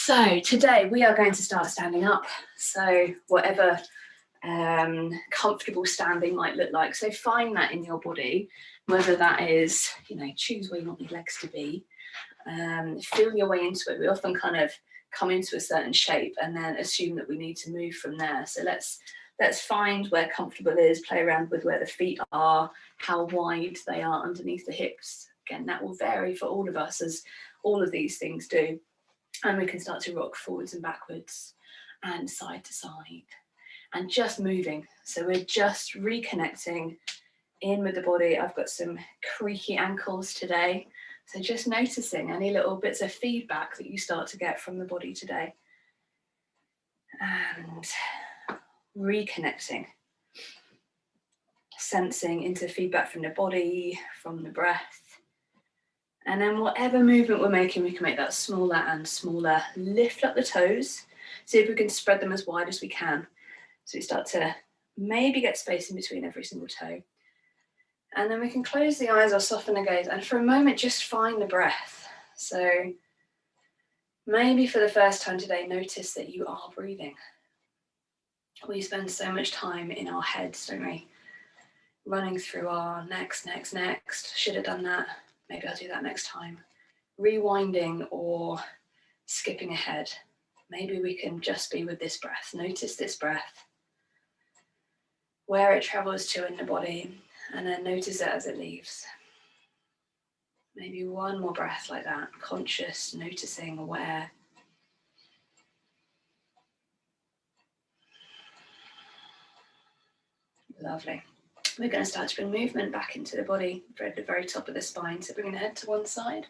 So today we are going to start standing up. So whatever comfortable standing might look like. So find that in your body, whether that is, choose where you want your legs to be. Feel your way into it. We often kind of come into a certain shape and then assume that we need to move from there. So let's find where comfortable is, play around with where the feet are, how wide they are underneath the hips. Again, that will vary for all of us, as all of these things do. And we can start to rock forwards and backwards and side to side and just moving. So we're just reconnecting in with the body. I've got some creaky ankles today. So just noticing any little bits of feedback that you start to get from the body today. And reconnecting, sensing into feedback from the body, from the breath. And then whatever movement we're making, we can make that smaller and smaller. Lift up the toes. See if we can spread them as wide as we can. So we start to maybe get space in between every single toe. And then we can close the eyes or soften the gaze. And for a moment, just find the breath. So maybe for the first time today, notice that you are breathing. We spend so much time in our heads, don't we? Running through our next. Should have done that. Maybe I'll do that next time. Rewinding or skipping ahead. Maybe we can just be with this breath. Notice this breath, where it travels to in the body, and then notice it as it leaves. Maybe one more breath like that, conscious, noticing, aware. Lovely. We're going to start to bring movement back into the body, at the very top of the spine. So bringing the head to one side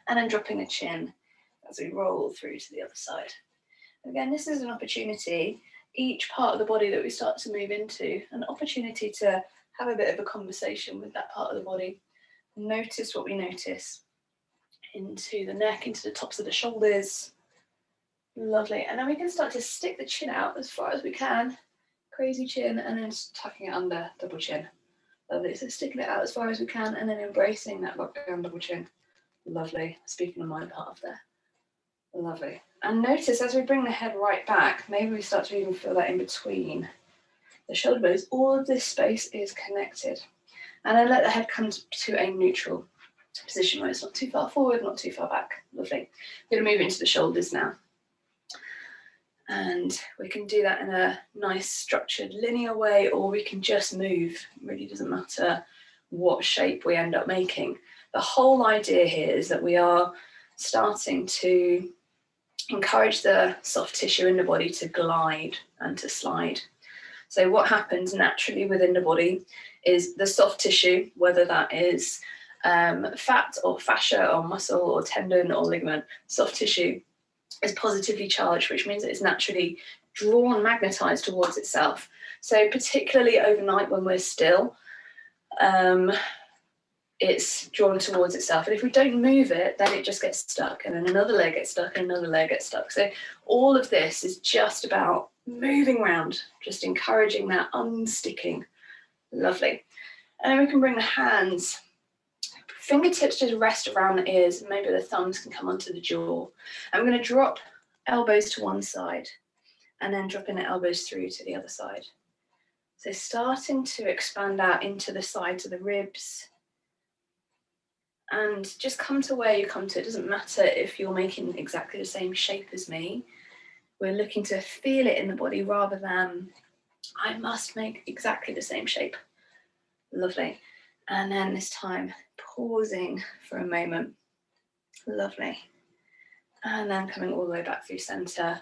and then dropping the chin as we roll through to the other side. Again, this is an opportunity, each part of the body that we start to move into, an opportunity to have a bit of a conversation with that part of the body. Notice what we notice. Into the neck, into the tops of the shoulders. Lovely. And then we can start to stick the chin out as far as we can. Crazy chin, and then tucking it under, double chin. Lovely. So sticking it out as far as we can and then embracing that rock down double chin. Lovely. Speaking on my behalf there. Lovely. And notice as we bring the head right back, maybe we start to even feel that in between the shoulder blades. All of this space is connected. And then let the head come to a neutral position where it's not too far forward, not too far back. Lovely. We're going to move into the shoulders now. And we can do that in a nice structured linear way, or we can just move. It really doesn't matter what shape we end up making. The whole idea here is that we are starting to encourage the soft tissue in the body to glide and to slide. So what happens naturally within the body is the soft tissue, whether that is fat or fascia or muscle or tendon or ligament, soft tissue is positively charged, which means that it's naturally drawn, magnetized towards itself. So particularly overnight when we're still, it's drawn towards itself. And if we don't move it, then it just gets stuck, and then another leg gets stuck and another leg gets stuck. So all of this is just about moving around, just encouraging that unsticking. Lovely. And then we can bring the hands, fingertips just rest around the ears, and maybe the thumbs can come onto the jaw. I'm going to drop elbows to one side and then dropping the elbows through to the other side. So starting to expand out into the sides of the ribs, and just come to where you come to. It doesn't matter if you're making exactly the same shape as me. We're looking to feel it in the body rather than I must make exactly the same shape. Lovely. And then this time, pausing for a moment. Lovely. And then coming all the way back through center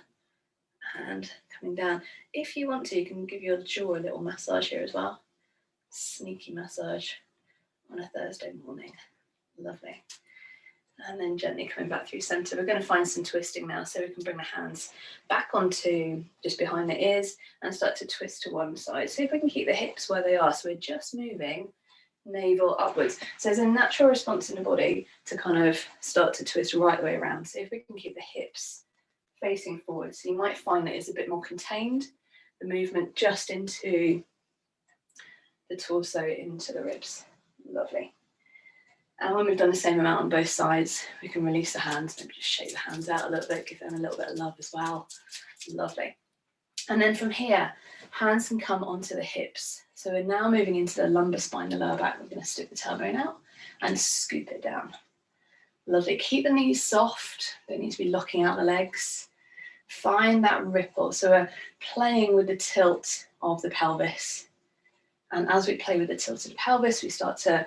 and coming down. If you want to, you can give your jaw a little massage here as well. Sneaky massage on a Thursday morning. Lovely. And then gently coming back through center. We're going to find some twisting now, so we can bring the hands back onto just behind the ears and start to twist to one side. See if we can keep the hips where they are. So we're just moving navel upwards. So there's a natural response in the body to kind of start to twist right the way around. So if we can keep the hips facing forward, so you might find that it's a bit more contained, the movement just into the torso, into the ribs. Lovely. And when we've done the same amount on both sides, we can release the hands, maybe just shake the hands out a little bit, give them a little bit of love as well. Lovely. And then from here, hands can come onto the hips. So we're now moving into the lumbar spine, the lower back. We're going to stick the tailbone out and scoop it down. Lovely. Keep the knees soft. Don't need to be locking out the legs. Find that ripple. So we're playing with the tilt of the pelvis. And as we play with the tilt of the pelvis, we start to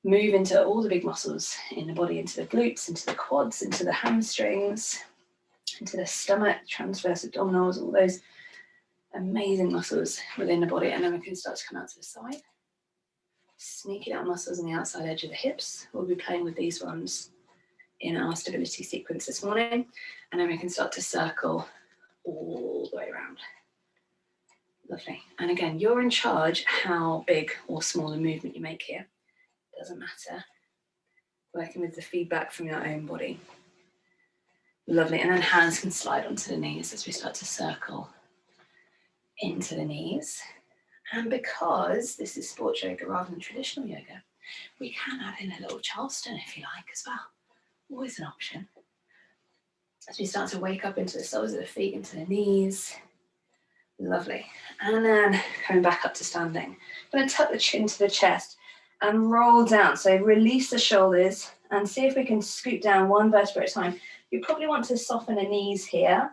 move into all the big muscles in the body, into the glutes, into the quads, into the hamstrings, into the stomach, transverse abdominals, all those amazing muscles within the body. And then we can start to come out to the side. Sneaking out muscles on the outside edge of the hips. We'll be playing with these ones in our stability sequence this morning. And then we can start to circle all the way around. Lovely. And again, you're in charge how big or small the movement you make here. Doesn't matter. Working with the feedback from your own body. Lovely. And then hands can slide onto the knees as we start to circle into the knees. And because this is sports yoga rather than traditional yoga, we can add in a little Charleston if you like as well. Always an option. As we start to wake up into the soles of the feet, into the knees. Lovely. And then coming back up to standing. I'm going to tuck the chin to the chest and roll down. So release the shoulders and see if we can scoop down one vertebra at a time. You probably want to soften the knees here.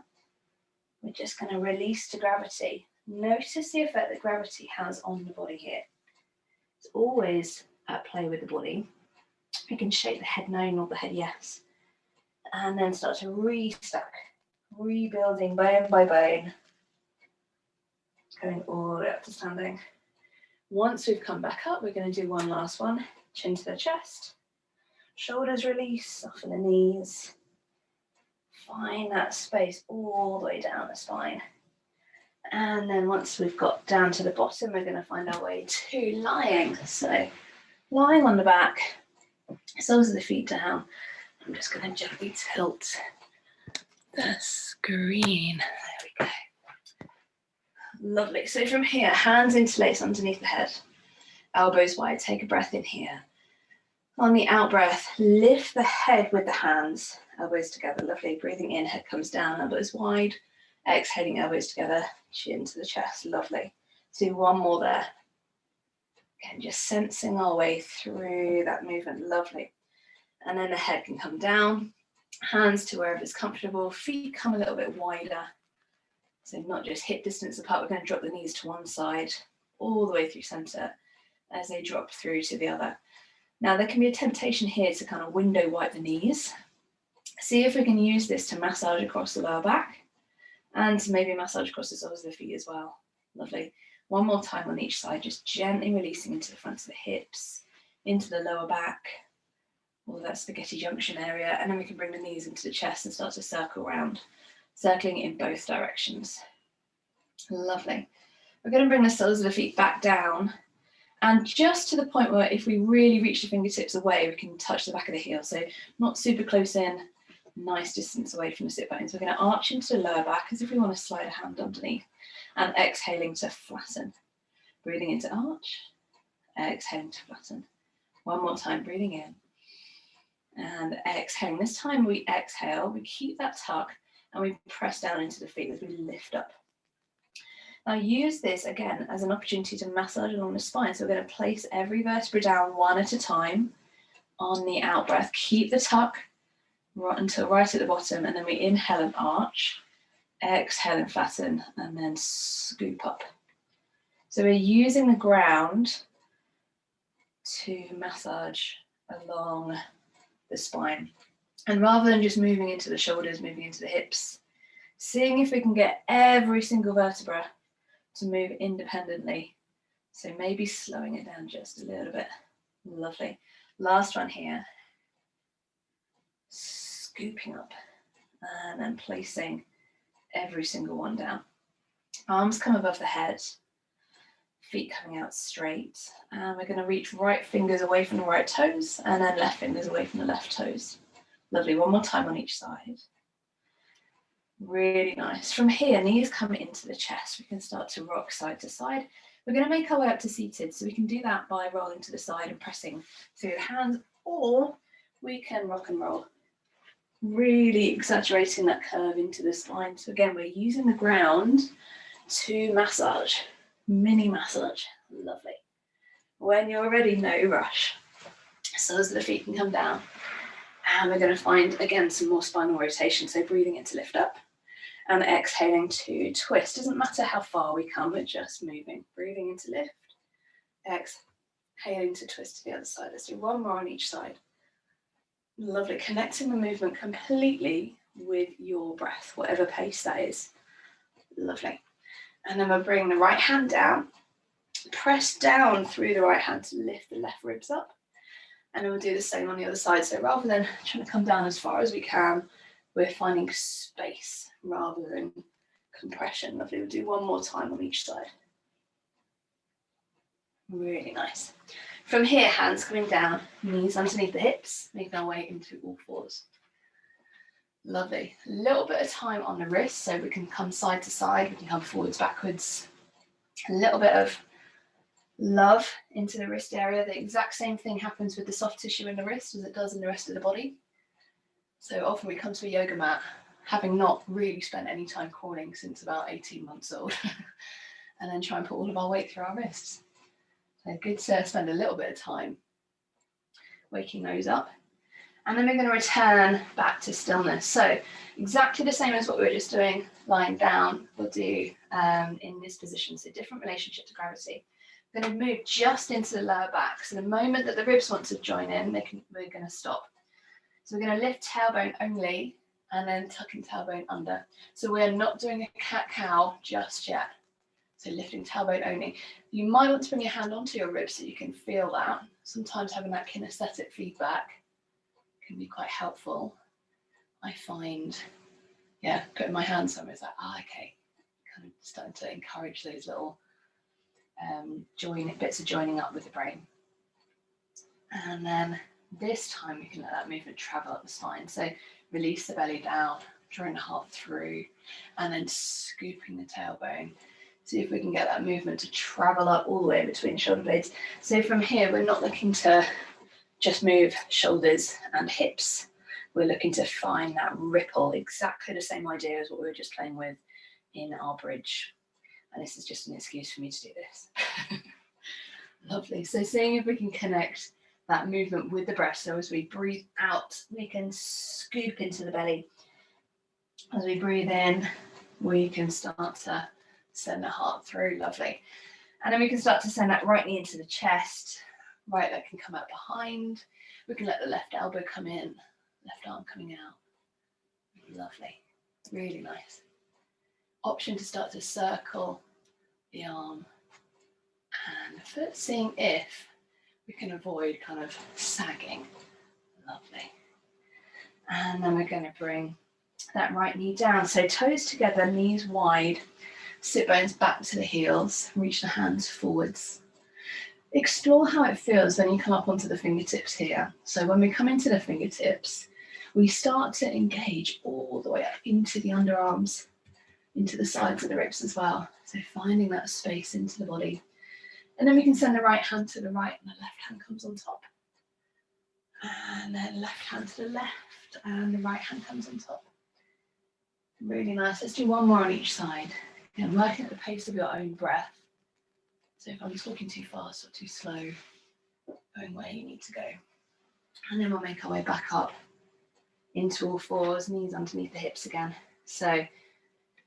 We're just going to release to gravity. Notice the effect that gravity has on the body here. It's always at play with the body. We can shake the head no, nod the head yes. And then start to restack, rebuilding bone by bone. Going all the way up to standing. Once we've come back up, we're going to do one last one. Chin to the chest. Shoulders release, soften the knees. Find that space all the way down the spine. And then once we've got down to the bottom, we're going to find our way to lying. So lying on the back, soles of the feet down. I'm just going to gently tilt the screen. There we go. Lovely. So from here, hands interlace underneath the head. Elbows wide. Take a breath in here. On the out breath, lift the head with the hands. Elbows together. Lovely. Breathing in, head comes down, elbows wide. Exhaling, elbows together, chin to the chest. Lovely. Let's do one more there. Again, just sensing our way through that movement. Lovely. And then the head can come down. Hands to wherever it's comfortable. Feet come a little bit wider. So not just hip distance apart. We're going to drop the knees to one side, all the way through center as they drop through to the other. Now there can be a temptation here to kind of window wipe the knees. See if we can use this to massage across the lower back and to maybe massage across the soles of the feet as well. Lovely. One more time on each side, just gently releasing into the front of the hips, into the lower back, all that spaghetti junction area, and then we can bring the knees into the chest and start to circle around, circling in both directions. Lovely. We're going to bring the soles of the feet back down, and just to the point where if we really reach the fingertips away, we can touch the back of the heel. So not super close in, nice distance away from the sit bones. We're going to arch into the lower back as if we want to slide a hand underneath, and exhaling to flatten. Breathing into arch, exhaling to flatten. One more time, breathing in and exhaling. This time we exhale, we keep that tuck, and we press down into the feet as we lift up. Now use this again as an opportunity to massage along the spine. So we're going to place every vertebra down one at a time on the out breath. Keep the tuck until right at the bottom, and then we inhale and arch, exhale and flatten, and then scoop up. So we're using the ground to massage along the spine. And rather than just moving into the shoulders, moving into the hips, seeing if we can get every single vertebra to move independently. So maybe slowing it down just a little bit. Lovely. Last one here. Scooping up and then placing every single one down. Arms come above the head, feet coming out straight, and we're going to reach right fingers away from the right toes and then left fingers away from the left toes. Lovely. One more time on each side. Really nice. From here, knees come into the chest. We can start to rock side to side. We're going to make our way up to seated, so we can do that by rolling to the side and pressing through the hands or we can rock and roll, really exaggerating that curve into the spine. So again, we're using the ground to massage, mini massage. Lovely. When you're ready, no rush. So as the feet can come down, and we're going to find again some more spinal rotation. So breathing in to lift up and exhaling to twist. Doesn't matter how far we come, we're just moving. Breathing in to lift, exhaling to twist to the other side. Let's do one more on each side. Lovely. Connecting the movement completely with your breath, whatever pace that is. Lovely. And then we'll bring the right hand down, press down through the right hand to lift the left ribs up. And then we'll do the same on the other side. So rather than trying to come down as far as we can, we're finding space rather than compression. Lovely. We'll do one more time on each side. Really nice. From here, hands coming down, knees underneath the hips, making our way into all fours. Lovely. A little bit of time on the wrist, so we can come side to side, we can come forwards, backwards. A little bit of love into the wrist area. The exact same thing happens with the soft tissue in the wrist as it does in the rest of the body. So often we come to a yoga mat, having not really spent any time crawling since about 18 months old, and then try and put all of our weight through our wrists. So good to spend a little bit of time waking those up. And then we're going to return back to stillness. So exactly the same as what we were just doing, lying down, we'll do in this position. So different relationship to gravity. We're going to move just into the lower back. So the moment that the ribs want to join in, we're going to stop. So we're going to lift tailbone only and then tucking tailbone under. So we're not doing a cat-cow just yet. So lifting tailbone only. You might want to bring your hand onto your ribs so you can feel that. Sometimes having that kinesthetic feedback can be quite helpful. I find, putting my hand somewhere is like, okay, kind of starting to encourage those little bits of joining up with the brain. And then this time we can let that movement travel up the spine. So release the belly down, drawing the heart through, and then scooping the tailbone. See if we can get that movement to travel up all the way between shoulder blades. So from here, we're not looking to just move shoulders and hips. We're looking to find that ripple, exactly the same idea as what we were just playing with in our bridge. And this is just an excuse for me to do this. Lovely. So seeing if we can connect that movement with the breath. So as we breathe out, we can scoop into the belly. As we breathe in, we can start to send the heart through. Lovely. And then we can start to send that right knee into the chest. Right leg can come out behind. We can let the left elbow come in, left arm coming out. Lovely. Really nice. Option to start to circle the arm and the foot, seeing if we can avoid kind of sagging. Lovely. And then we're going to bring that right knee down. So toes together, knees wide, sit bones back to the heels, reach the hands forwards. Explore how it feels when you come up onto the fingertips here. So when we come into the fingertips, we start to engage all the way up into the underarms, into the sides of the ribs as well. So finding that space into the body. And then we can send the right hand to the right and the left hand comes on top. And then left hand to the left and the right hand comes on top. Really nice. Let's do one more on each side. Again, working at the pace of your own breath. So if I'm talking too fast or too slow, going where you need to go. And then we'll make our way back up into all fours, knees underneath the hips again. So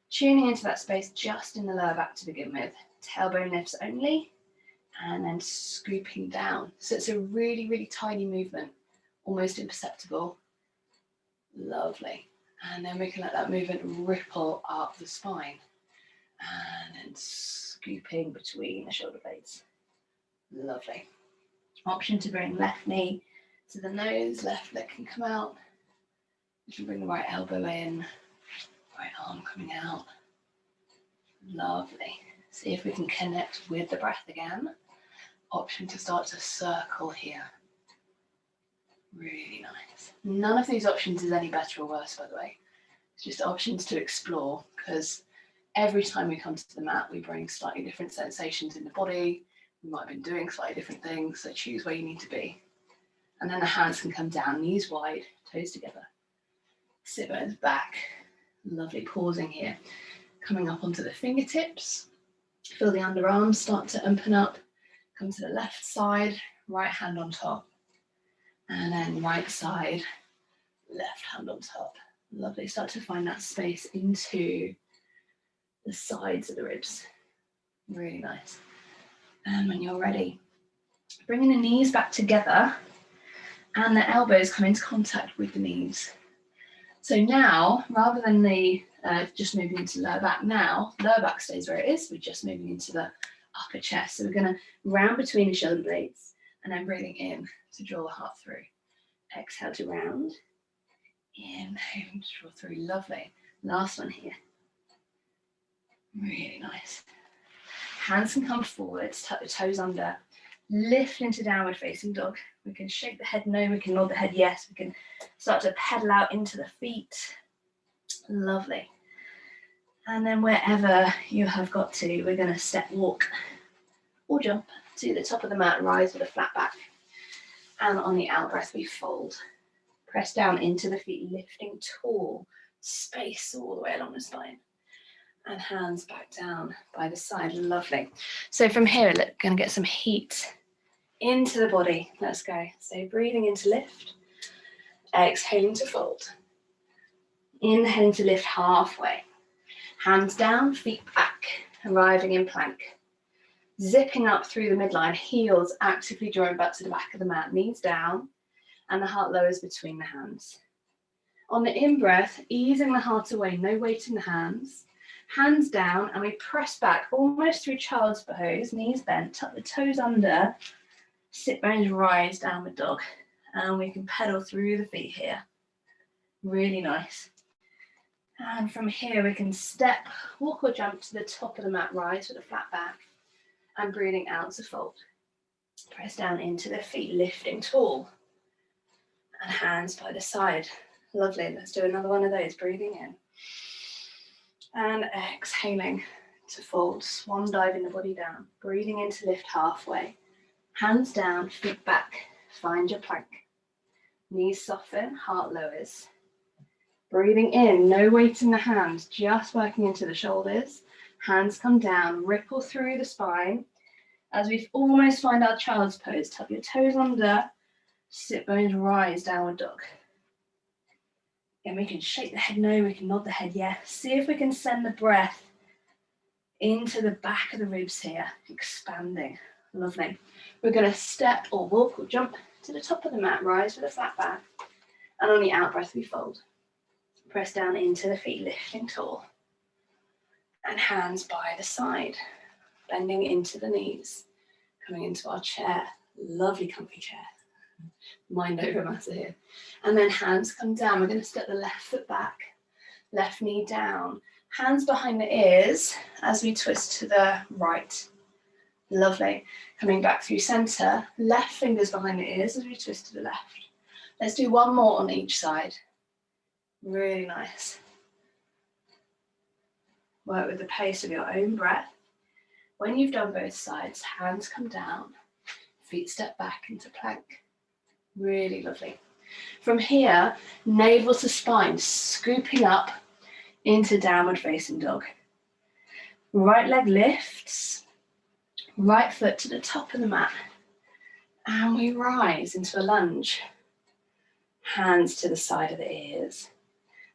tuning into that space just in the lower back to begin with. Tailbone lifts only, and then scooping down. So it's a really, really tiny movement, almost imperceptible. Lovely. And then we can let that movement ripple up the spine. And then scooping between the shoulder blades. Lovely. Option to bring left knee to the nose, left leg can come out. You can bring the right elbow in, right arm coming out. Lovely. See if we can connect with the breath again. Option to start to circle here. Really nice. None of these options is any better or worse, by the way. It's just options to explore, because every time we come to the mat, we bring slightly different sensations in the body. We might have been doing slightly different things, so choose where you need to be. And then the hands can come down, knees wide, toes together. Sit bones back. Lovely, pausing here. Coming up onto the fingertips. Feel the underarms start to open up. Come to the left side, right hand on top. And then right side, left hand on top. Lovely, start to find that space into the sides of the ribs. Really nice. And when you're ready, bringing the knees back together and the elbows come into contact with the knees. So now, rather than the just moving into lower back, now lower back stays where it is. We're just moving into the upper chest. So we're going to round between the shoulder blades and then breathing in to draw the heart through. Exhale to round. Inhale to draw through. Lovely. Last one here. Really nice. Hands can come forward, tuck the toes under, lift into downward facing dog. We can shake the head no, we can nod the head yes, we can start to pedal out into the feet. Lovely. And then wherever you have got to, we're going to step walk or jump to the top of the mat, rise with a flat back. And on the out breath, we fold. Press down into the feet, lifting tall, space all the way along the spine. And hands back down by the side. Lovely. So from here, we're going to get some heat into the body. Let's go. So breathing in to lift, exhaling to fold. Inhaling to lift halfway. Hands down, feet back, arriving in plank. Zipping up through the midline, heels actively drawing back to the back of the mat, knees down, and the heart lowers between the hands. On the in-breath, easing the heart away, no weight in the hands. Hands down, and we press back almost through child's pose, knees bent, tuck the toes under, sit bones rise, downward dog. And we can pedal through the feet here. Really nice. And from here, we can step, walk or jump to the top of the mat, rise with a flat back, and breathing out to fold. Press down into the feet, lifting tall. And hands by the side. Lovely. Let's do another one of those. Breathing in. And exhaling to fold. Swan diving the body down. Breathing in to lift halfway. Hands down, feet back. Find your plank. Knees soften, heart lowers. Breathing in, no weight in the hands, just working into the shoulders. Hands come down, ripple through the spine. As we almost find our child's pose, tuck your toes under, sit bones rise, downward dog. And we can shake the head no, we can nod the head yes. See if we can send the breath into the back of the ribs here, expanding. Lovely. We're going to step or walk or jump to the top of the mat, rise with a flat back. And on the out breath, we fold. Press down into the feet, lifting tall. And hands by the side, bending into the knees, coming into our chair. Lovely comfy chair. Mind over matter here. And then hands come down. We're going to step the left foot back, left knee down. Hands behind the ears as we twist to the right. Lovely. Coming back through center, left fingers behind the ears as we twist to the left. Let's do one more on each side. Really nice. Work with the pace of your own breath. When you've done both sides, hands come down, feet step back into plank. Really lovely. From here, navel to spine, scooping up into downward facing dog. Right leg lifts, right foot to the top of the mat. And we rise into a lunge. Hands to the side of the ears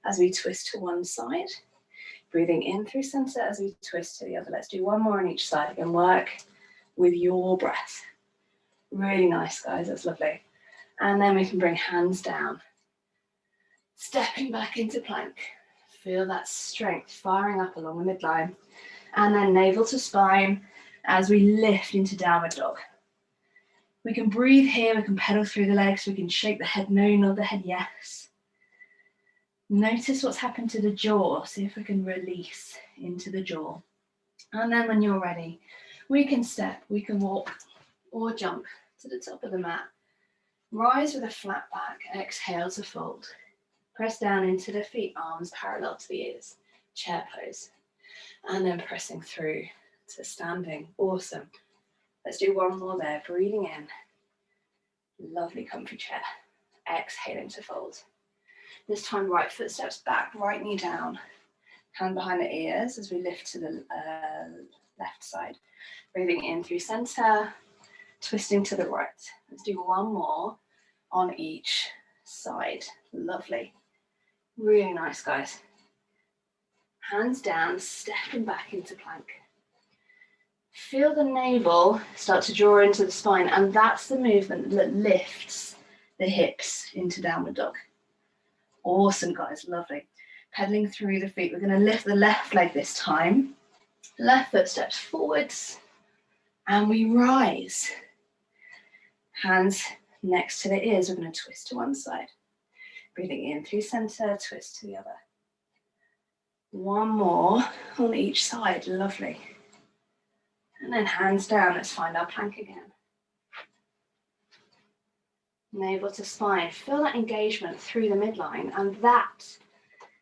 as we twist to one side. Breathing in through center as we twist to the other. Let's do one more on each side and work with your breath. Really nice, guys. That's lovely. And then we can bring hands down. Stepping back into plank. Feel that strength firing up along the midline. And then navel to spine as we lift into downward dog. We can breathe here. We can pedal through the legs. We can shake the head no, nod the head yes. Notice what's happened to the jaw. See if we can release into the jaw. And then when you're ready, we can step, we can walk or jump to the top of the mat. Rise with a flat back, exhale to fold. Press down into the feet, arms parallel to the ears, chair pose. And then pressing through to standing. Awesome. Let's do one more there, breathing in. Lovely comfy chair. Exhaling to fold. This time, right foot steps back, right knee down. Hand behind the ears as we lift to the left side. Breathing in through center, twisting to the right. Let's do one more on each side. Lovely. Really nice, guys. Hands down, stepping back into plank. Feel the navel start to draw into the spine, and that's the movement that lifts the hips into downward dog. Awesome, guys, lovely. Pedaling through the feet, we're going to lift the left leg this time. Left foot steps forwards, and we rise. Hands next to the ears, we're going to twist to one side. Breathing in through center, twist to the other. One more on each side, lovely. And then hands down, let's find our plank again. Navel to spine, feel that engagement through the midline, and that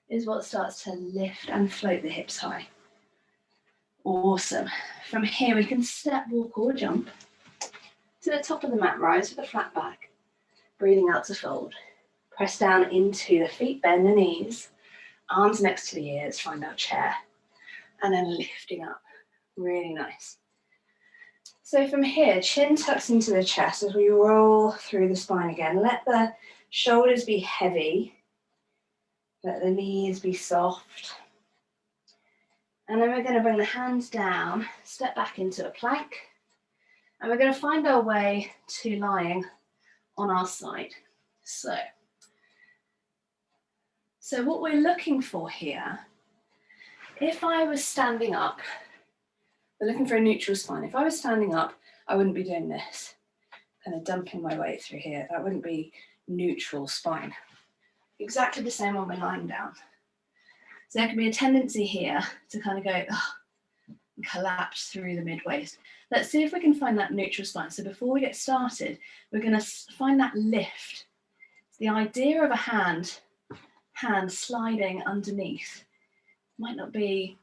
is what starts to lift and float the hips high. Awesome. From here, we can step, walk, or jump to the top of the mat, rise with a flat back. Breathing out to fold. Press down into the feet, bend the knees, arms next to the ears, find our chair, and then lifting up. Really nice. So from here, chin tucks into the chest as we roll through the spine again. Let the shoulders be heavy. Let the knees be soft. And then we're going to bring the hands down, step back into a plank. And we're going to find our way to lying on our side. So what we're looking for here, if I was standing up, we're looking for a neutral spine. If I was standing up, I wouldn't be doing this, kind of dumping my weight through here. That wouldn't be neutral spine. Exactly the same when we're lying down. So there can be a tendency here to kind of go, and collapse through the mid-waist. Let's see if we can find that neutral spine. So before we get started, we're going to find that lift. The idea of a hand sliding underneath might not be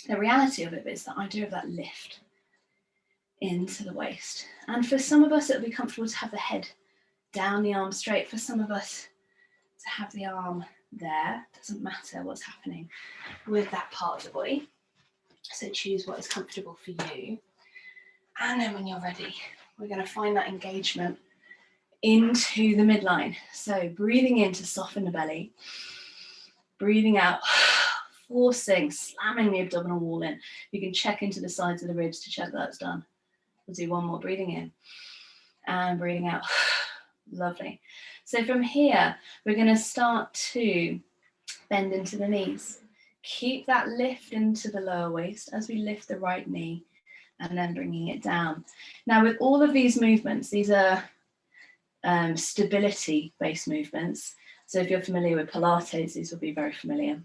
the reality of it, but it's the idea of that lift into the waist. And for some of us, it'll be comfortable to have the head down, the arm straight. For some of us, to have the arm there. Doesn't matter what's happening with that part of the body. So choose what is comfortable for you. And then when you're ready, we're going to find that engagement into the midline. So breathing in to soften the belly. Breathing out, forcing, slamming the abdominal wall in. You can check into the sides of the ribs to check that's done. We'll do one more, breathing in and breathing out. Lovely. So from here, we're going to start to bend into the knees. Keep that lift into the lower waist as we lift the right knee and then bringing it down. Now with all of these movements, these are stability-based movements. So if you're familiar with Pilates, these will be very familiar.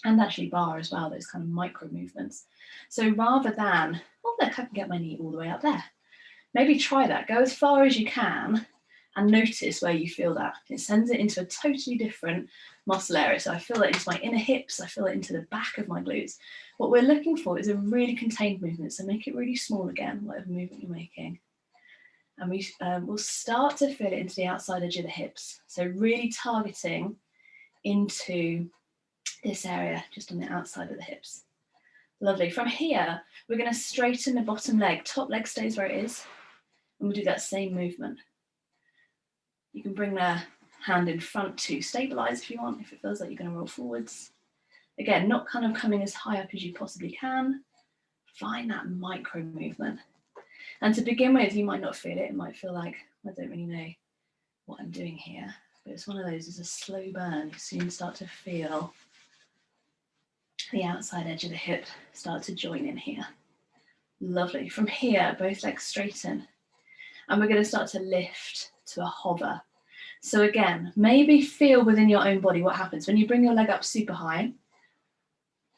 And actually bar as well, those kind of micro movements. So rather than, oh look, I can get my knee all the way up there. Maybe try that, go as far as you can and notice where you feel that. It sends it into a totally different muscle area. So I feel it into my inner hips, I feel it into the back of my glutes. What we're looking for is a really contained movement. So make it really small again, whatever movement you're making. And we'll start to feel it into the outside edge of the hips. So really targeting into this area, just on the outside of the hips. Lovely. From here, we're going to straighten the bottom leg. Top leg stays where it is. And we'll do that same movement. You can bring the hand in front to stabilize if you want, if it feels like you're going to roll forwards. Again, not kind of coming as high up as you possibly can. Find that micro movement. And to begin with, you might not feel it. It might feel like, I don't really know what I'm doing here. But it's one of those, it's a slow burn. You soon start to feel the outside edge of the hip start to join in here. Lovely. From here, both legs straighten. And we're going to start to lift to a hover. So again, maybe feel within your own body what happens when you bring your leg up super high.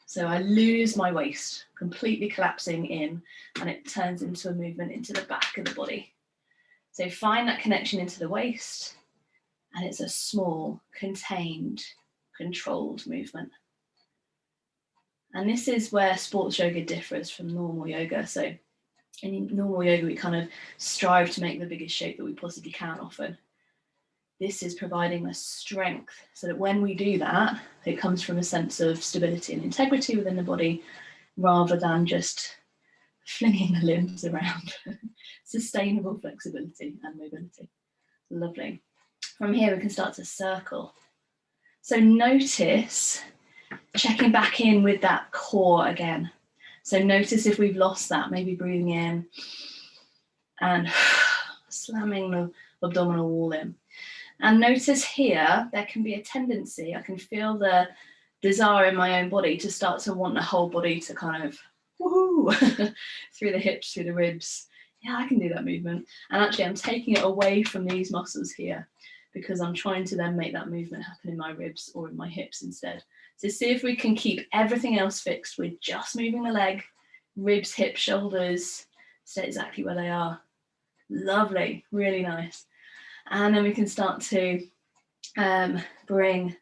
So I lose my waist, completely collapsing in, and it turns into a movement into the back of the body. So find that connection into the waist, and it's a small, contained, controlled movement. And this is where sports yoga differs from normal yoga. So In normal yoga, we kind of strive to make the biggest shape that we possibly can often. This is providing us strength so that when we do that, it comes from a sense of stability and integrity within the body rather than just flinging the limbs around. Sustainable flexibility and mobility. Lovely. From here, we can start to circle. So notice checking back in with that core again. So notice if we've lost that, maybe breathing in and slamming the abdominal wall in. And notice here, there can be a tendency, I can feel the desire in my own body to start to want the whole body to kind of woohoo through the hips, through the ribs. Yeah, I can do that movement. And actually I'm taking it away from these muscles here because I'm trying to then make that movement happen in my ribs or in my hips instead. So see if we can keep everything else fixed with just moving the leg, ribs, hips, shoulders, stay exactly where they are. Lovely, really nice. And then we can start to bring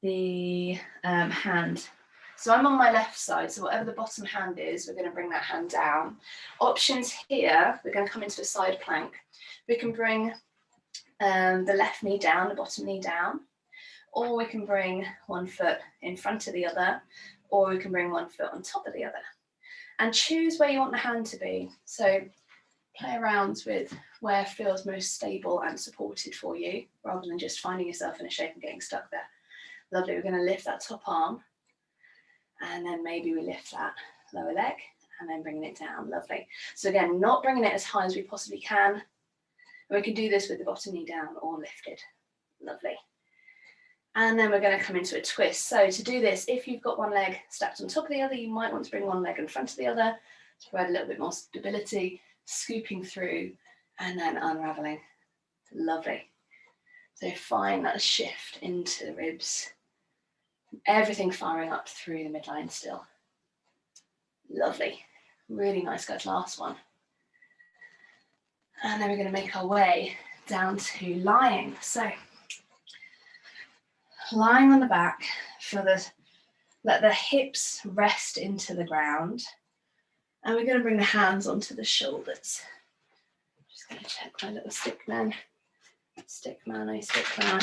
the hand. So I'm on my left side, so whatever the bottom hand is, we're going to bring that hand down. Options here, we're going to come into a side plank. We can bring the left knee down, the bottom knee down, or we can bring one foot in front of the other, or we can bring one foot on top of the other. And choose where you want the hand to be. So play around with where feels most stable and supported for you, rather than just finding yourself in a shape and getting stuck there. Lovely, we're going to lift that top arm, and then maybe we lift that lower leg, and then bringing it down. Lovely. So again, not bringing it as high as we possibly can. And we can do this with the bottom knee down or lifted. Lovely. And then we're going to come into a twist. So to do this, if you've got one leg stacked on top of the other, you might want to bring one leg in front of the other to provide a little bit more stability, scooping through and then unraveling. Lovely. So find that shift into the ribs. Everything firing up through the midline still. Lovely. Really nice, guys. Last one. And then we're going to make our way down to lying. So lying on the back, let the hips rest into the ground. And we're going to bring the hands onto the shoulders. Just going to check my little stick man. Stick man. There we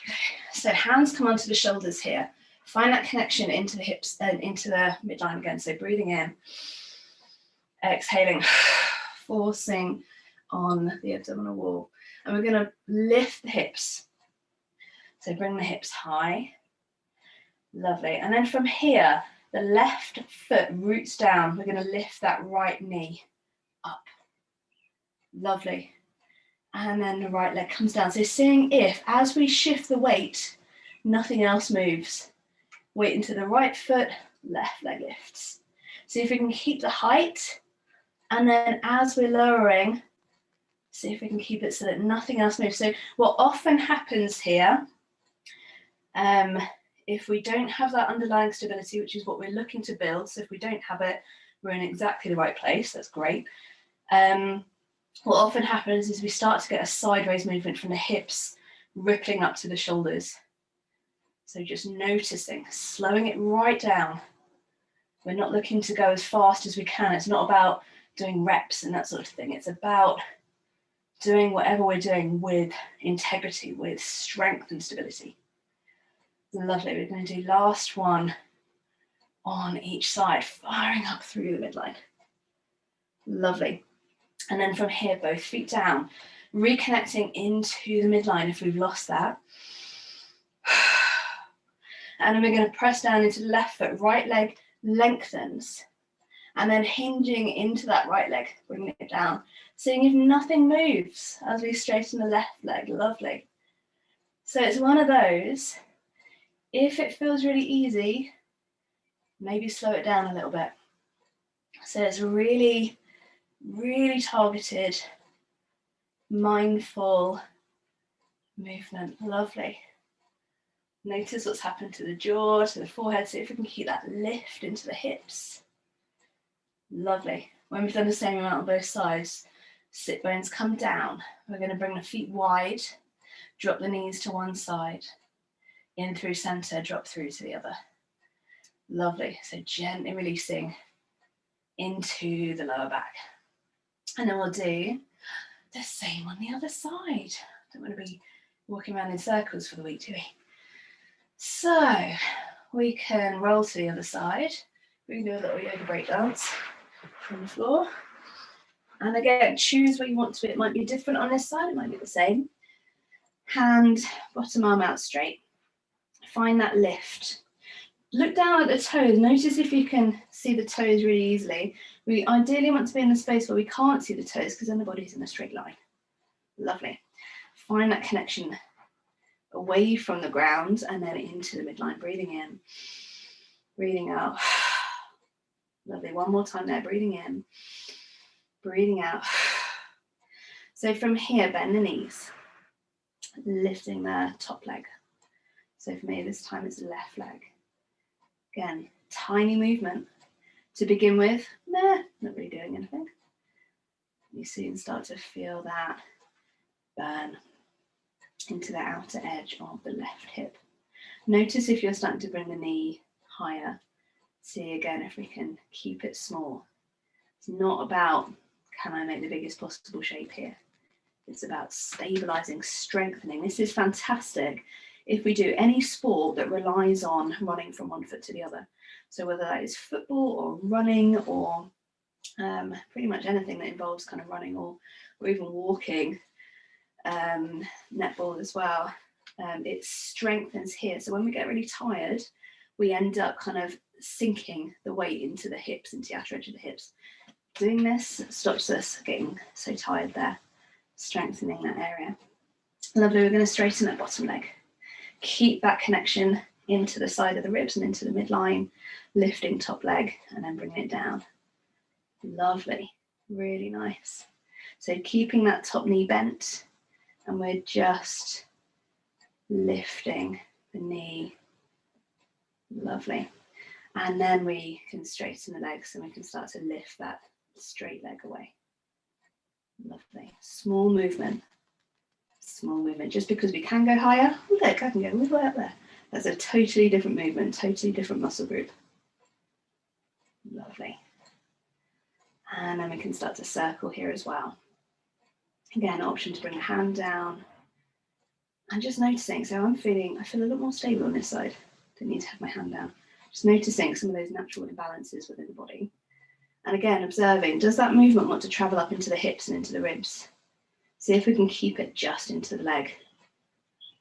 go. So hands come onto the shoulders here. Find that connection into the hips and into the midline again. So breathing in, exhaling, forcing on the abdominal wall. And we're going to lift the hips. So bring the hips high. Lovely. And then from here, the left foot roots down. We're going to lift that right knee up. Lovely. And then the right leg comes down. So seeing if, as we shift the weight, nothing else moves. Weight into the right foot, left leg lifts. See if we can keep the height. And then as we're lowering, see if we can keep it so that nothing else moves. So what often happens here, if we don't have that underlying stability, which is what we're looking to build, so if we don't have it, we're in exactly the right place. That's great. What often happens is we start to get a sideways movement from the hips, rippling up to the shoulders. So just noticing, slowing it right down. We're not looking to go as fast as we can. It's not about doing reps and that sort of thing. It's about doing whatever we're doing with integrity, with strength and stability. Lovely. We're going to do last one on each side, firing up through the midline. Lovely. And then from here, both feet down, reconnecting into the midline if we've lost that. And then we're going to press down into the left foot, right leg lengthens. And then hinging into that right leg, bringing it down. Seeing if nothing moves as we straighten the left leg. Lovely. So it's one of those, if it feels really easy, maybe slow it down a little bit. So it's really, really targeted, mindful movement. Lovely. Notice what's happened to the jaw, to the forehead. See if we can keep that lift into the hips. Lovely. When we've done the same amount on both sides, sit bones come down. We're going to bring the feet wide, drop the knees to one side, in through center, drop through to the other. Lovely. So gently releasing into the lower back. And then we'll do the same on the other side. Don't want to be walking around in circles for the week, do we? So we can roll to the other side. We can do a little yoga break dance from the floor. And again, choose what you want to do. It might be different on this side, it might be the same. Hand, bottom arm out straight. Find that lift. Look down at the toes. Notice if you can see the toes really easily. We ideally want to be in the space where we can't see the toes because then the body's in a straight line. Lovely. Find that connection away from the ground and then into the midline. Breathing in, breathing out. Lovely. One more time there. Breathing in, breathing out. So from here, bend the knees, lifting the top leg. So for me, this time it's the left leg. Again, tiny movement to begin with. Nah, not really doing anything. You soon start to feel that burn into the outer edge of the left hip. Notice if you're starting to bring the knee higher. See again if we can keep it small. It's not about, can I make the biggest possible shape here? It's about stabilizing, strengthening. This is fantastic if we do any sport that relies on running from one foot to the other. So whether that is football or running or pretty much anything that involves kind of running or even walking, netball as well, it strengthens here. So when we get really tired, we end up kind of sinking the weight into the hips, into the outer edge of the hips. Doing this stops us getting so tired there, strengthening that area. Lovely, we're going to straighten that bottom leg. Keep that connection into the side of the ribs and into the midline, lifting top leg and then bringing it down. Lovely, really nice. So keeping that top knee bent and we're just lifting the knee. Lovely. And then we can straighten the legs and we can start to lift that straight leg away. Lovely. Small movement. Small movement. Just because we can go higher, look, I can go all the way up there. That's a totally different movement, totally different muscle group. Lovely. And then we can start to circle here as well. Again, option to bring a hand down. And just noticing, so I feel a lot more stable on this side. Don't need to have my hand down. Just noticing some of those natural imbalances within the body. And again, observing, does that movement want to travel up into the hips and into the ribs? See if we can keep it just into the leg.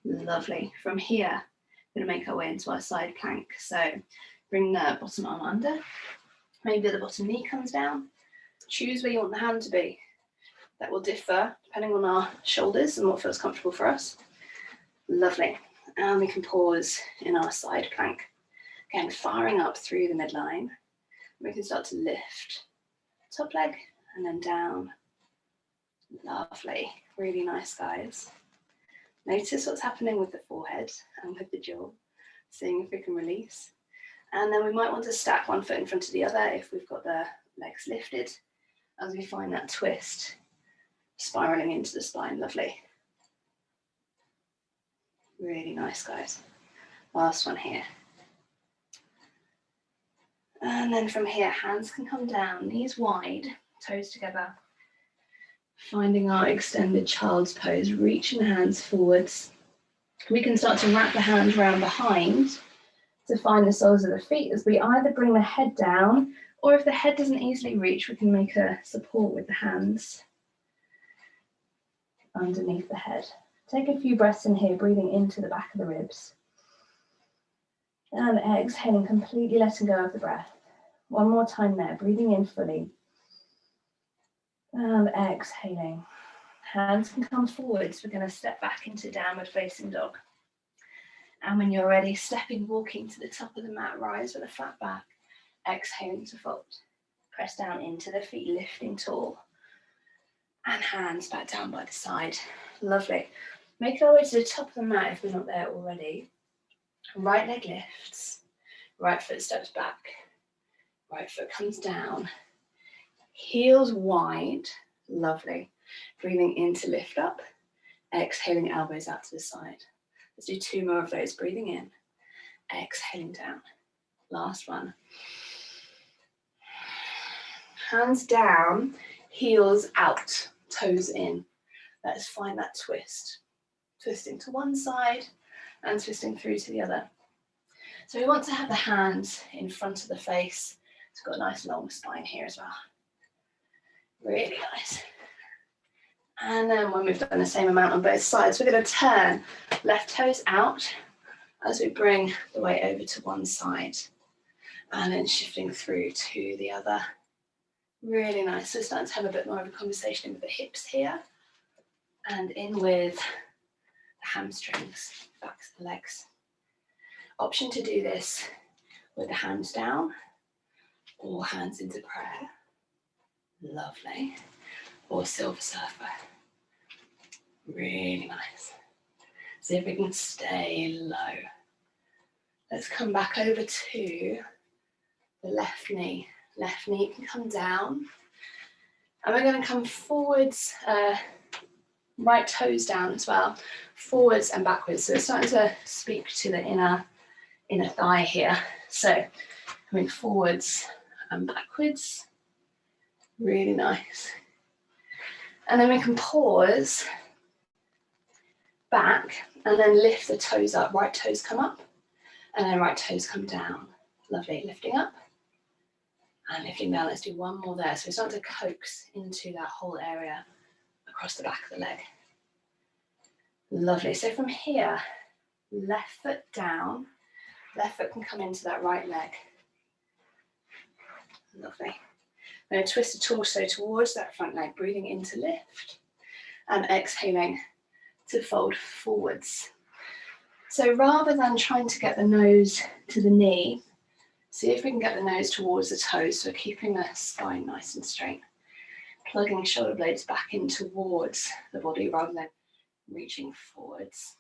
Lovely. From here, we're going to make our way into our side plank. So bring the bottom arm under. Maybe the bottom knee comes down. Choose where you want the hand to be. That will differ depending on our shoulders and what feels comfortable for us. Lovely. And we can pause in our side plank. Again, firing up through the midline. We can start to lift top leg and then down. Lovely. Really nice, guys. Notice what's happening with the forehead and with the jaw. Seeing if we can release. And then we might want to stack one foot in front of the other if we've got the legs lifted as we find that twist spiraling into the spine. Lovely. Really nice, guys. Last one here. And then from here, hands can come down, knees wide, toes together. Finding our extended child's pose, reaching the hands forwards. We can start to wrap the hands around behind to find the soles of the feet as we either bring the head down, or if the head doesn't easily reach, we can make a support with the hands underneath the head. Take a few breaths in here, breathing into the back of the ribs. And exhaling, completely letting go of the breath. One more time there, breathing in fully. And exhaling. Hands can come forwards. We're going to step back into downward facing dog. And when you're ready, walking to the top of the mat, rise with a flat back. Exhaling to fold. Press down into the feet, lifting tall. And hands back down by the side. Lovely. Make our way to the top of the mat if we're not there already. Right leg lifts. Right foot steps back. Right foot comes down. Heels wide. Lovely. Breathing in to lift up. Exhaling, elbows out to the side. Let's do 2 more of those. Breathing in. Exhaling down. Last one. Hands down, heels out, toes in. Let's find that twist. Twisting to one side and twisting through to the other. So we want to have the hands in front of the face. It's got a nice long spine here as well. Really nice. And then when we've done the same amount on both sides, we're going to turn left toes out as we bring the weight over to one side. And then shifting through to the other. Really nice. So starting to have a bit more of a conversation with the hips here. And in with the hamstrings, backs of the legs. Option to do this with the hands down or hands into prayer. Lovely. Or silver surfer. Really nice. See if we can stay low. Let's come back over to the left knee. Left knee can come down. And we're going to come forwards, right toes down as well. Forwards and backwards. So we're starting to speak to the inner thigh here. So coming forwards and backwards. Really nice. And then we can pause back and then lift the toes up. Right toes come up and then right toes come down. Lovely. Lifting up and lifting down. Let's do one more there. So we start to coax into that whole area across the back of the leg. Lovely. So from here, left foot down. Left foot can come into that right leg. Lovely. I'm going to twist the torso towards that front leg, breathing in to lift and exhaling to fold forwards. So rather than trying to get the nose to the knee, see if we can get the nose towards the toes, so keeping the spine nice and straight. Plugging shoulder blades back in towards the body rather than reaching forwards.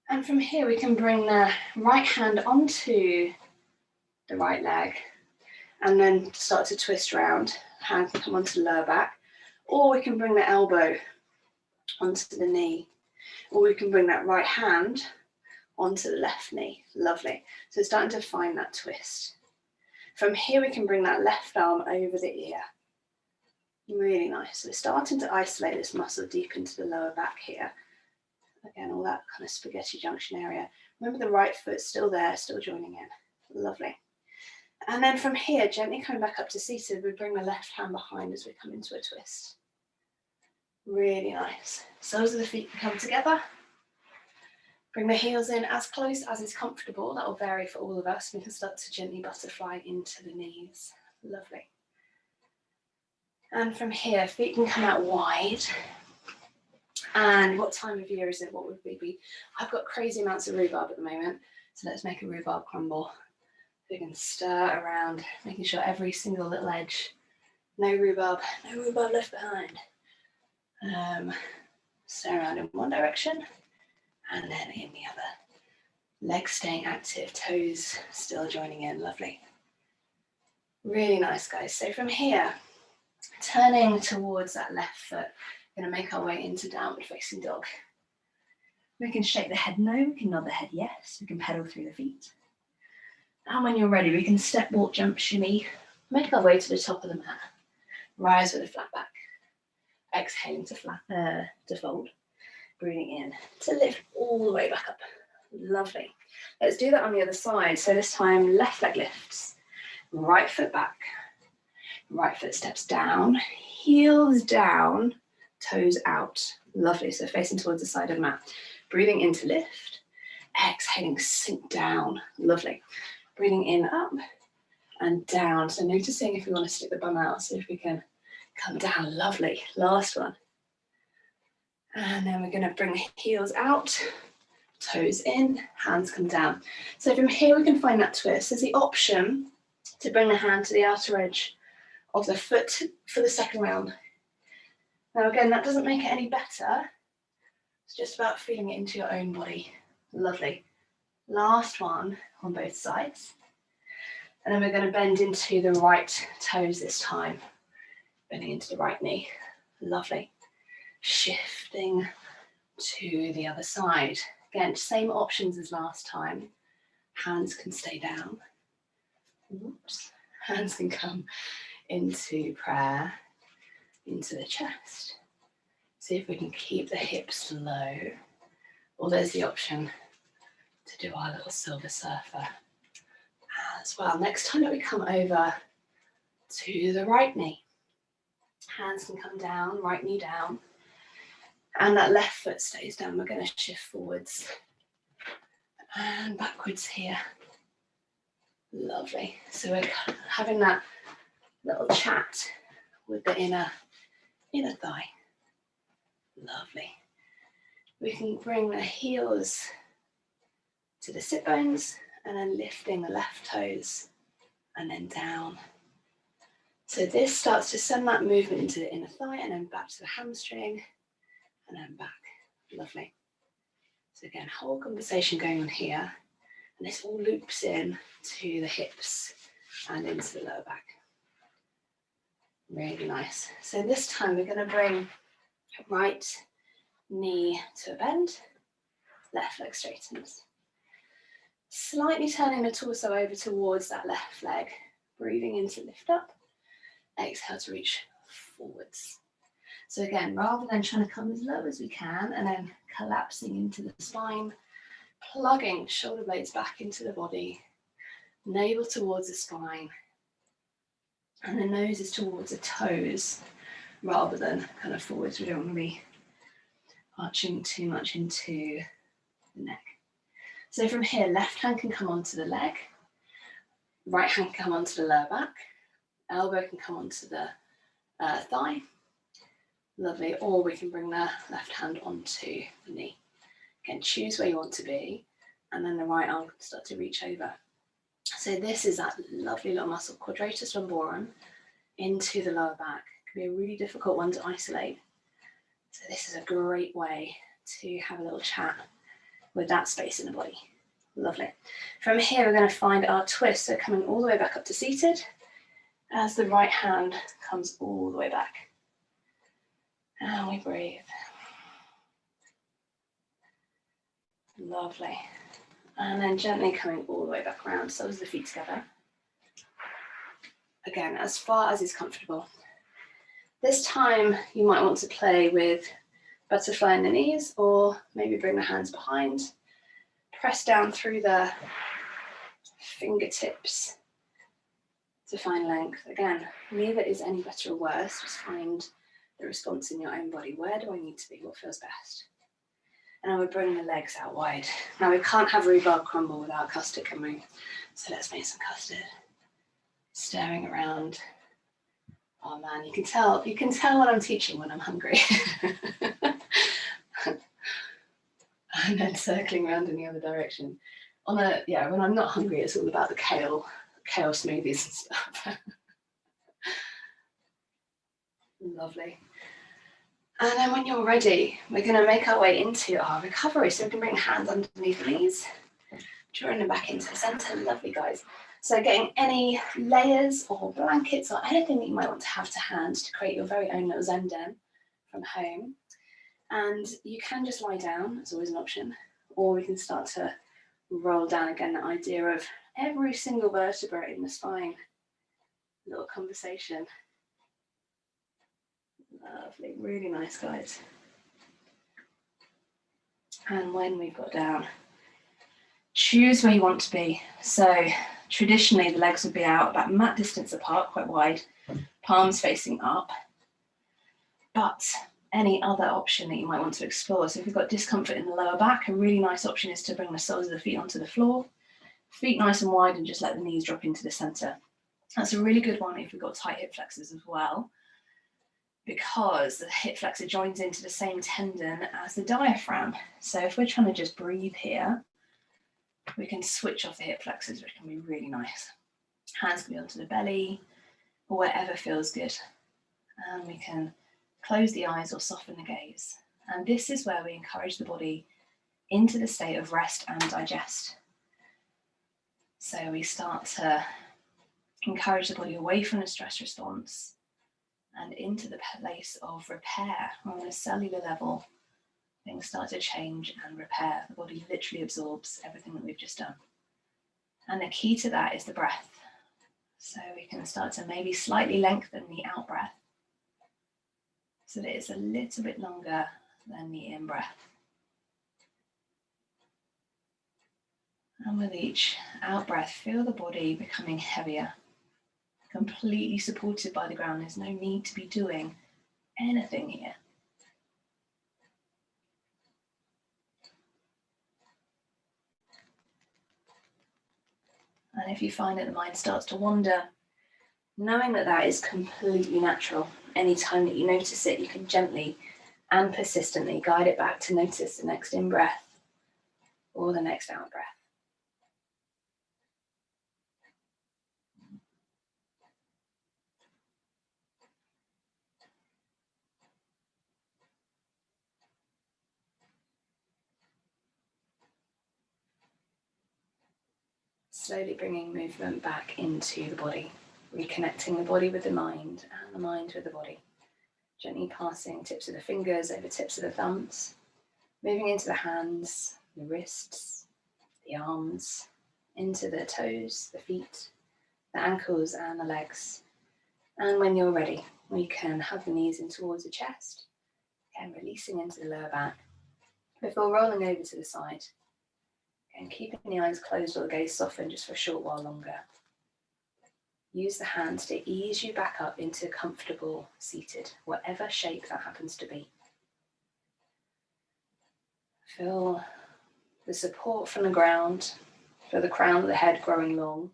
And from here we can bring the right hand onto the right leg and then start to twist around. Hand can come onto the lower back, or we can bring the elbow onto the knee, or we can bring that right hand onto the left knee. Lovely. So starting to find that twist. From here we can bring that left arm over the ear. Really nice. So we're starting to isolate this muscle deep into the lower back here. Again, all that kind of spaghetti junction area. Remember the right foot still there, still joining in. Lovely. And then from here, gently coming back up to seated, we bring the left hand behind as we come into a twist. Really nice. Soles of the feet can come together. Bring the heels in as close as is comfortable. That will vary for all of us. We can start to gently butterfly into the knees. Lovely. And from here, feet can come out wide. And what time of year is it? What would we be? I've got crazy amounts of rhubarb at the moment. So let's make a rhubarb crumble. We can stir around, making sure every single little edge, no rhubarb left behind. Stir around in one direction and then in the other. Legs staying active, toes still joining in. Lovely. Really nice, guys. So from here, turning towards that left foot, we're going to make our way into downward facing dog. We can shake the head no, we can nod the head yes, we can pedal through the feet. And when you're ready, we can step, walk, jump, shimmy, make our way to the top of the mat. Rise with a flat back. Exhaling to fold. Breathing in to lift all the way back up. Lovely. Let's do that on the other side. So this time, left leg lifts. Right foot back. Right foot steps down. Heels down. Toes out. Lovely. So facing towards the side of the mat. Breathing in to lift. Exhaling, sink down. Lovely. Breathing in, up and down. So noticing if we want to stick the bum out, see if we can come down. Lovely. Last one. And then we're going to bring the heels out, toes in, hands come down. So from here we can find that twist. There's the option to bring the hand to the outer edge of the foot for the second round. Now again, that doesn't make it any better. It's just about feeling it into your own body. Lovely. Last one on both sides. And then we're going to bend into the right toes this time. Bending into the right knee. Lovely. Shifting to the other side. Again, same options as last time. Hands can stay down. Oops. Hands can come into prayer, into the chest. See if we can keep the hips low, or there's the option to do our little silver surfer as well. Next time that we come over to the right knee, hands can come down, right knee down, and that left foot stays down. We're going to shift forwards and backwards here. Lovely. So we're having that little chat with the inner thigh. Lovely. We can bring the heels to the sit bones and then lifting the left toes and then down. So this starts to send that movement into the inner thigh and then back to the hamstring and then back. Lovely. So again, whole conversation going on here, and this all loops in to the hips and into the lower back. Really nice. So this time we're going to bring right knee to a bend, left leg straightens. Slightly turning the torso over towards that left leg, breathing in to lift up, exhale to reach forwards. So again, rather than trying to come as low as we can and then collapsing into the spine, plugging shoulder blades back into the body, navel towards the spine, and the nose is towards the toes rather than kind of forwards. We don't want to be arching too much into the neck. So from here, left hand can come onto the leg, right hand can come onto the lower back, elbow can come onto the thigh. Lovely. Or we can bring the left hand onto the knee. Again, choose where you want to be, and then the right arm can start to reach over. So this is that lovely little muscle, quadratus lumborum, into the lower back. It can be a really difficult one to isolate. So this is a great way to have a little chat with that space in the body. Lovely. From here, we're going to find our twist. So coming all the way back up to seated, as the right hand comes all the way back. And we breathe. Lovely. And then gently coming all the way back around, soles of the feet together. Again, as far as is comfortable. This time, you might want to play with butterfly in the knees, or maybe bring the hands behind. Press down through the fingertips to find length. Again, neither is any better or worse. Just find the response in your own body. Where do I need to be? What feels best? And I would bring the legs out wide. Now we can't have rhubarb crumble without custard, can we? So let's make some custard. Stirring around. Oh man, you can tell when I'm teaching when I'm hungry. And then circling around in the other direction. When I'm not hungry, it's all about the kale smoothies and stuff. Lovely. And then when you're ready, we're going to make our way into our recovery. So we can bring the hands underneath the knees, drawing them back into the center. Lovely, guys. So getting any layers or blankets or anything that you might want to have to hand to create your very own little Zen den from home. And you can just lie down, it's always an option, or we can start to roll down again, that idea of every single vertebra in the spine. Little conversation. Lovely, really nice, guys. And when we've got down, choose where you want to be. So traditionally the legs would be out about mat distance apart, quite wide, palms facing up. But any other option that you might want to explore. So if you've got discomfort in the lower back, a really nice option is to bring the soles of the feet onto the floor, feet nice and wide, and just let the knees drop into the center. That's a really good one if we've got tight hip flexors as well, because the hip flexor joins into the same tendon as the diaphragm. So if we're trying to just breathe here, we can switch off the hip flexors, which can be really nice. Hands can be onto the belly, or wherever feels good. And we can close the eyes or soften the gaze. And this is where we encourage the body into the state of rest and digest. So we start to encourage the body away from the stress response and into the place of repair. On a cellular level, things start to change and repair. The body literally absorbs everything that we've just done. And the key to that is the breath. So we can start to maybe slightly lengthen the out breath so that it's a little bit longer than the in breath. And with each out breath, feel the body becoming heavier, completely supported by the ground. There's no need to be doing anything here. And if you find that the mind starts to wander, knowing that that is completely natural, anytime that you notice it, you can gently and persistently guide it back to notice the next in-breath or the next out-breath. Slowly bringing movement back into the body, reconnecting the body with the mind and the mind with the body. Gently passing tips of the fingers over tips of the thumbs, moving into the hands, the wrists, the arms, into the toes, the feet, the ankles and the legs. And when you're ready, we can hug the knees in towards the chest, and releasing into the lower back before rolling over to the side. And keeping the eyes closed or the gaze softened just for a short while longer. Use the hands to ease you back up into comfortable seated, whatever shape that happens to be. Feel the support from the ground, feel the crown of the head growing long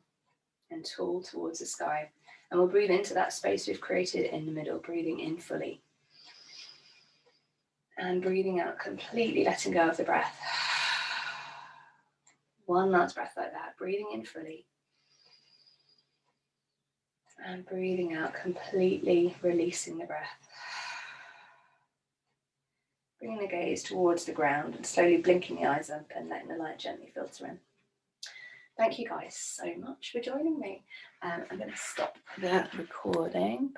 and tall towards the sky. And we'll breathe into that space we've created in the middle, breathing in fully. And breathing out completely, letting go of the breath. One last breath like that, breathing in fully. And breathing out completely, releasing the breath. Bringing the gaze towards the ground and slowly blinking the eyes up and letting the light gently filter in. Thank you guys so much for joining me. I'm going to stop the recording.